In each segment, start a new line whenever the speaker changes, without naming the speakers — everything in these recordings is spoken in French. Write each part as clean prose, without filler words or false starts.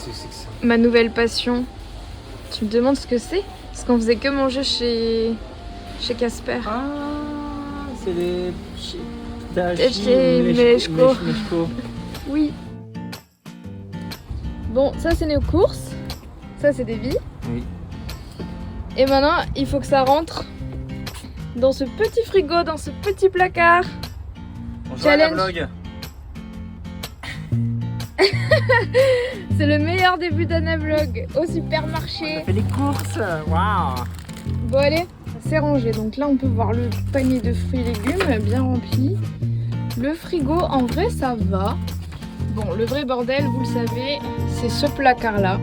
que c'est que ça?
Ma nouvelle passion. Tu me demandes ce que c'est? Parce qu'on faisait que manger chez Casper.
Ah, c'est les...
Chez Melechko.
Melechko.
Oui. Bon, ça c'est nos courses. Ça c'est des billes.
Oui.
Et maintenant, il faut que ça rentre dans ce petit frigo, dans ce petit placard.
Bonjour
Challenge.
Anavlog.
C'est le meilleur début d'Anavlog au supermarché.
On a fait les courses. Waouh.
Bon allez, c'est rangé. Donc là, on peut voir le panier de fruits et légumes bien rempli. Le frigo, en vrai, ça va. Bon, le vrai bordel, vous le savez, c'est ce placard-là.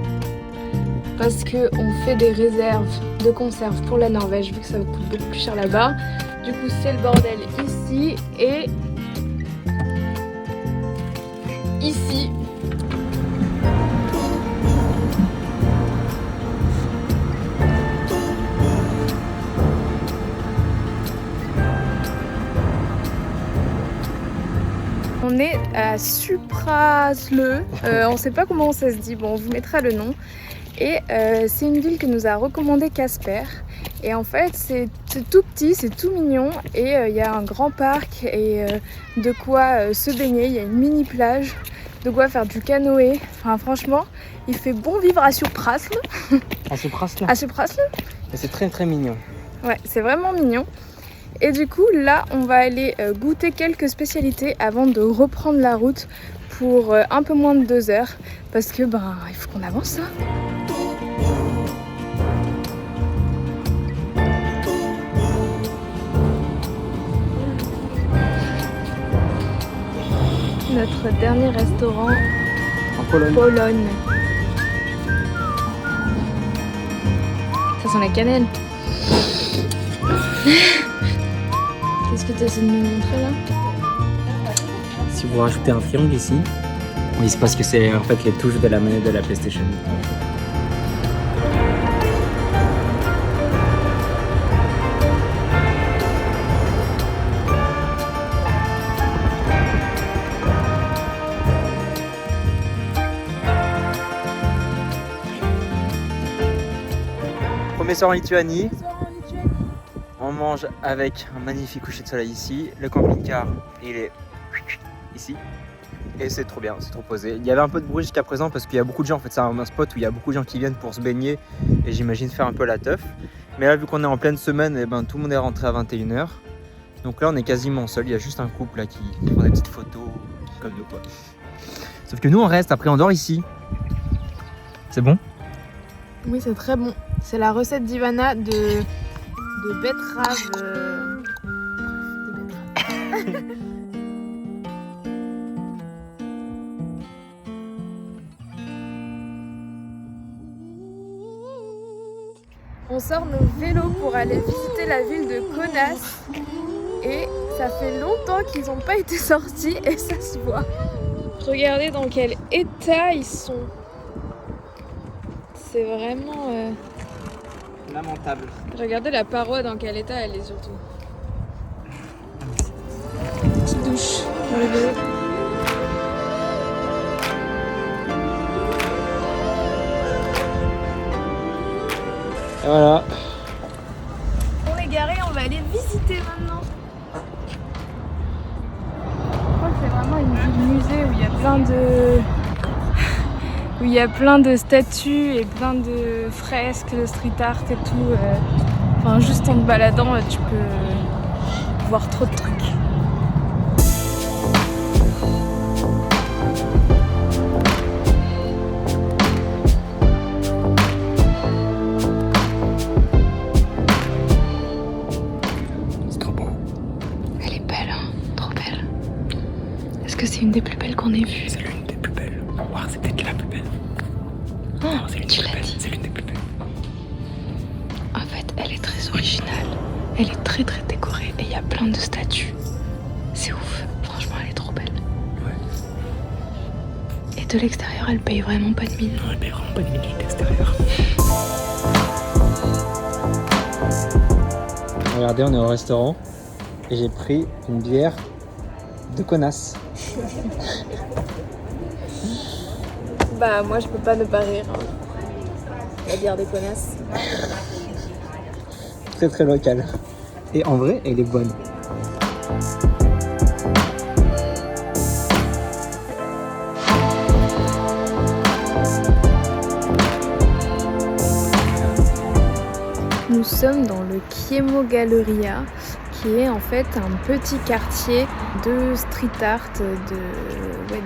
Parce qu'on fait des réserves de conserve pour la Norvège, vu que ça coûte beaucoup plus cher là-bas. Du coup, c'est le bordel ici et ici. On est à Suprasle, on sait pas comment ça se dit, bon on vous mettra le nom. Et c'est une ville que nous a recommandé Casper. Et en fait c'est tout petit, c'est tout mignon et il y a un grand parc et de quoi se baigner, il y a une mini plage, de quoi faire du canoë. Enfin franchement, il fait bon vivre à Suprasle.
À Suprasle.
À Suprasle.
Et c'est très très mignon.
Ouais, c'est vraiment mignon. Et du coup, là, on va aller goûter quelques spécialités avant de reprendre la route pour un peu moins de 2 heures. Parce que, ben, il faut qu'on avance, hein. Notre dernier restaurant
En Pologne.
Pologne. Ça sent la cannelle. Qu'est-ce que tu essaies de nous montrer là?
Si vous rajoutez un triangle ici, oui, c'est parce que c'est en fait les touches de la manette de la PlayStation. Premier soir en Lituanie. On mange avec un magnifique coucher de soleil ici. Le camping-car, il est ici. Et c'est trop bien, c'est trop posé. Il y avait un peu de bruit jusqu'à présent parce qu'il y a beaucoup de gens. En fait, c'est un spot où il y a beaucoup de gens qui viennent pour se baigner et j'imagine faire un peu la teuf. Mais là, vu qu'on est en pleine semaine, et ben, tout le monde est rentré à 21 h. Donc là, on est quasiment seul. Il y a juste un couple là qui prend des petites photos comme nous, quoi. Sauf que nous, on reste. Après, on dort ici. C'est bon?
Oui, c'est très bon. C'est la recette d'Ivana de betterave. De betterave. On sort nos vélos pour aller visiter la ville de Kaunas. Et ça fait longtemps qu'ils n'ont pas été sortis et ça se voit. Regardez dans quel état ils sont. C'est vraiment...
Lamentable.
Regardez la paroi dans quel état elle est surtout. Petite douche pour le vélo.
Et voilà.
On est garé, on va aller visiter maintenant. Je crois que c'est vraiment une ville musée où il y a plein de statues et plein de fresques de street art et tout. Enfin, juste en te baladant, tu peux voir trop de trucs.
C'est trop beau.
Elle est belle, hein, trop belle. Est-ce que c'est une des plus belles qu'on ait vues?
C'est l'une des plus belles. Wow, c'est peut-être la plus belle.
Oh,
Non, c'est l'une des
tu
plus
l'as
belles.
dit.
C'est l'une des plus belles.
En fait, elle est très originale. Elle est très très décorée et il y a plein de statues. C'est ouf. Franchement, elle est trop belle.
Ouais.
Et de l'extérieur, elle paye vraiment pas de mine.
Non, elle paye vraiment pas de minute extérieure. Regardez, on est au restaurant et j'ai pris une bière de Kaunas.
bah moi je peux pas ne pas rire. La bière des connasses.
Très très local. Et en vrai, elle est bonne.
Nous sommes dans le Chiemo Galleria, qui est en fait un petit quartier de street art,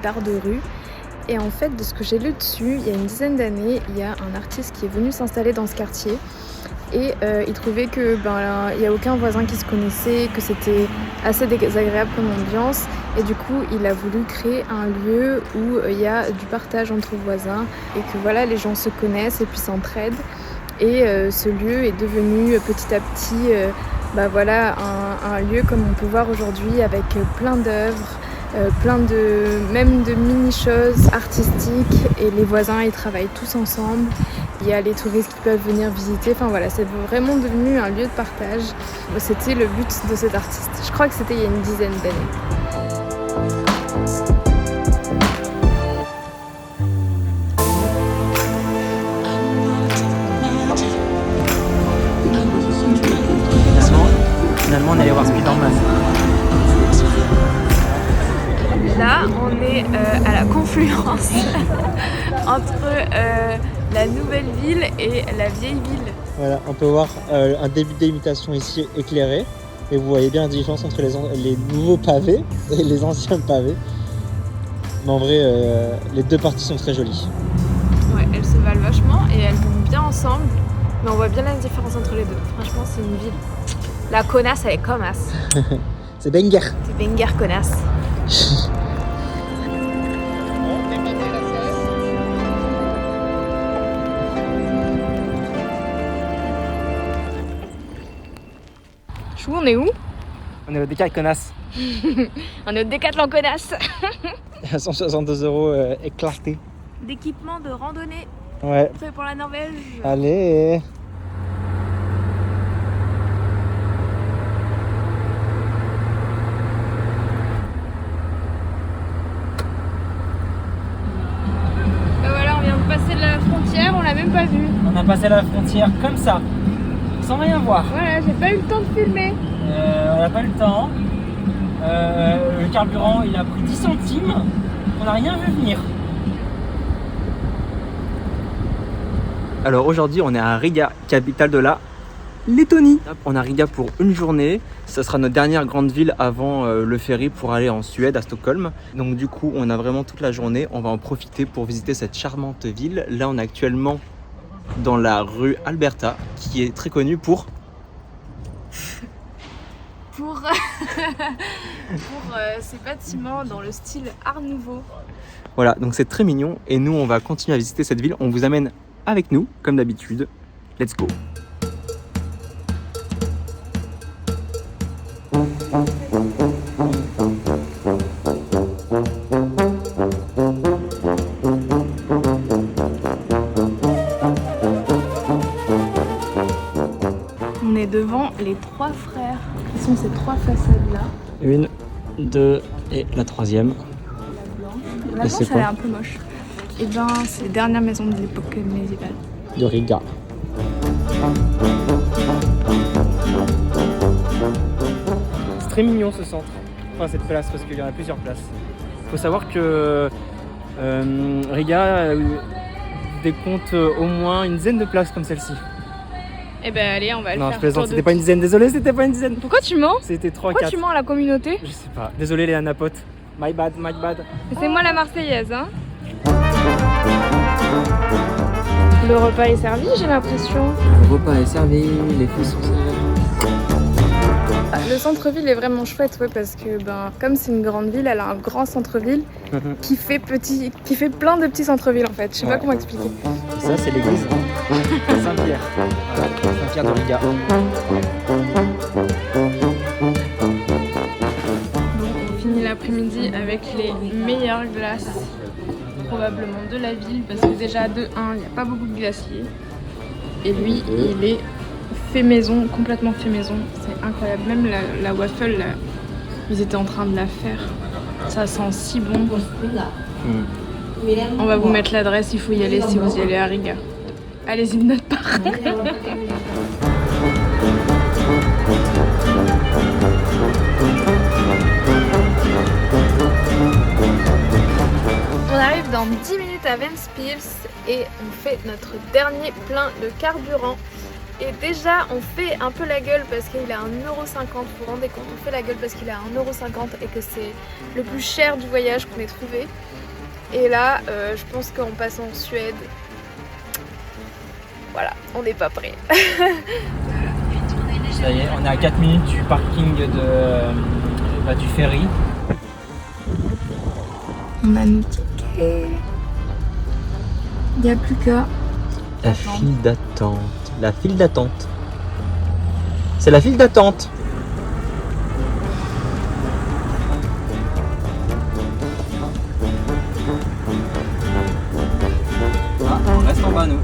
d'art de rue. Et en fait, de ce que j'ai lu dessus, il y a une dizaine d'années, il y a un artiste qui est venu s'installer dans ce quartier. Et il trouvait que il n'y a aucun voisin qui se connaissait, que c'était assez désagréable comme ambiance. Et du coup, il a voulu créer un lieu où il y a du partage entre voisins et que voilà, les gens se connaissent et puis s'entraident. Et ce lieu est devenu petit à petit un lieu comme on peut voir aujourd'hui avec plein d'œuvres, même de mini-choses artistiques, et les voisins ils travaillent tous ensemble. Il y a les touristes qui peuvent venir visiter, enfin voilà, c'est vraiment devenu un lieu de partage. C'était le but de cet artiste. Je crois que c'était il y a une dizaine d'années.
Finalement, on allait voir Speed en masse.
Là, on est à la confluence entre la nouvelle ville et la vieille ville.
Voilà, on peut voir un début de délimitation ici éclairé. Et vous voyez bien la différence entre les nouveaux pavés et les anciens pavés. Mais en vrai, les deux parties sont très jolies.
Ouais, elles se valent vachement et elles vont bien ensemble. Mais on voit bien la différence entre les deux. Franchement, c'est une ville. La connasse, elle est comme as.
C'est banger.
C'est banger connasse. Chou, on est où?
On est au Décathlon connasse.
On est au Décathlon connasse.
162 € éclaté.
D'équipement de randonnée.
Ouais.
Fait pour la Norvège.
Allez.
La frontière, on l'a même pas vue.
On a passé la frontière comme ça, sans rien voir.
Voilà, j'ai pas eu le temps de filmer.
On n'a pas eu le temps. Le carburant, il a pris 10 centimes. On n'a rien vu venir. Alors aujourd'hui, on est à Riga, capitale de la Lettonie. On est à Riga pour une journée. Ça sera notre dernière grande ville avant le ferry pour aller en Suède, à Stockholm. Donc du coup, on a vraiment toute la journée. On va en profiter pour visiter cette charmante ville. Là, on est actuellement dans la rue Alberta, qui est très connue pour
ces bâtiments dans le style Art Nouveau.
Voilà, donc c'est très mignon. Et nous, on va continuer à visiter cette ville. On vous amène avec nous, comme d'habitude. Let's go!
On est devant les trois frères. Qui sont ces trois façades-là?
Une, deux et la troisième.
La blanche, elle est un peu moche. Et ben, c'est les dernières maisons de l'époque médiévale.
De Riga. C'est très mignon ce centre. Enfin, cette place, parce qu'il y en a plusieurs places. Il faut savoir que Riga décompte au moins une dizaine de places comme celle-ci.
Eh ben allez, on va le
faire. Non, je plaisante,
c'était
pas une dizaine, désolé, c'était pas une dizaine.
Pourquoi tu mens?
C'était 3-4.
Pourquoi tu mens à la communauté?
Je sais pas, désolé les anapotes. My bad, my bad.
C'est moi la Marseillaise, hein. Le repas est servi, j'ai l'impression.
Le repas est servi, les fous sont servis.
Le centre-ville est vraiment chouette, ouais, parce que comme c'est une grande ville, elle a un grand centre-ville qui fait plein de petits centres-villes en fait. Je sais pas comment expliquer.
Ça, c'est l'église Saint-Pierre. Voilà, Saint-Pierre de Riga.
On finit l'après-midi avec les meilleures glaces probablement de la ville, parce que déjà de 1, il n'y a pas beaucoup de glaciers. Et lui, il est fait maison, complètement fait maison. C'est incroyable. Même la waffle, là, ils étaient en train de la faire. Ça sent si bon. On va vous mettre l'adresse, il faut y aller si vous y allez à Riga. Allez-y de notre part. On arrive dans 10 minutes à Ventspils et on fait notre dernier plein de carburant. Et déjà on fait un peu la gueule parce qu'il est à 1,50€, vous vous rendez compte, on fait la gueule parce qu'il est à 1,50€ et que c'est le plus cher du voyage qu'on ait trouvé. Et là je pense qu'en passant en Suède, voilà, on n'est pas prêt.
Ça y est, on est à 4 minutes du parking du ferry.
On a nos tickets. Il n'y a plus qu'à...
La file d'attente. La file d'attente. C'est la file d'attente. Ah, on reste en bas nous.